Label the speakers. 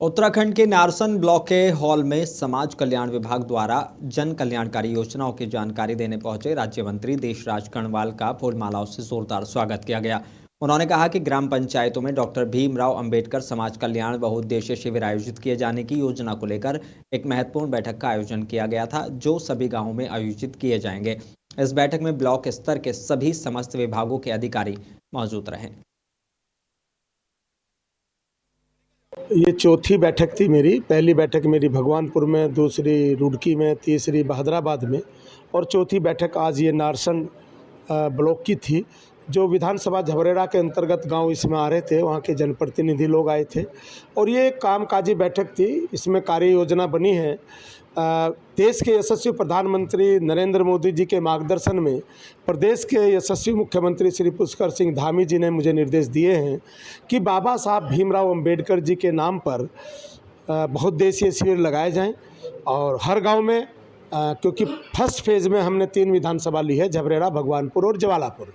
Speaker 1: उत्तराखंड के नारसन ब्लॉक के हॉल में समाज कल्याण विभाग द्वारा जन कल्याणकारी योजनाओं की जानकारी देने पहुंचे राज्य मंत्री देशराज कर्णवाल का फूलमालाओं से जोरदार स्वागत किया गया। उन्होंने कहा कि ग्राम पंचायतों में डॉक्टर भीमराव अंबेडकर समाज कल्याण बहुउद्देशीय शिविर आयोजित किए जाने की योजना को लेकर एक महत्वपूर्ण बैठक का आयोजन किया गया था, जो सभी गाँवों में आयोजित किए जाएंगे। इस बैठक में ब्लॉक स्तर के सभी समस्त विभागों के अधिकारी मौजूद रहे।
Speaker 2: ये चौथी बैठक थी मेरी। पहली बैठक मेरी भगवानपुर में, दूसरी रुड़की में, तीसरी बहादुराबाद में और चौथी बैठक आज ये नारसन ब्लॉक की थी। जो विधानसभा झबरेड़ा के अंतर्गत गांव इसमें आ रहे थे, वहां के जनप्रतिनिधि लोग आए थे और ये कामकाजी बैठक थी। इसमें कार्य योजना बनी है। देश के यशस्वी प्रधानमंत्री नरेंद्र मोदी जी के मार्गदर्शन में प्रदेश के यशस्वी मुख्यमंत्री श्री पुष्कर सिंह धामी जी ने मुझे निर्देश दिए हैं कि बाबा साहब भीमराव अंबेडकर जी के नाम पर बहुउद्देशीय शिविर लगाए जाएं और हर गांव में, क्योंकि फर्स्ट फेज़ में हमने 3 विधानसभा ली है, झबरेड़ा, भगवानपुर और जवालापुर।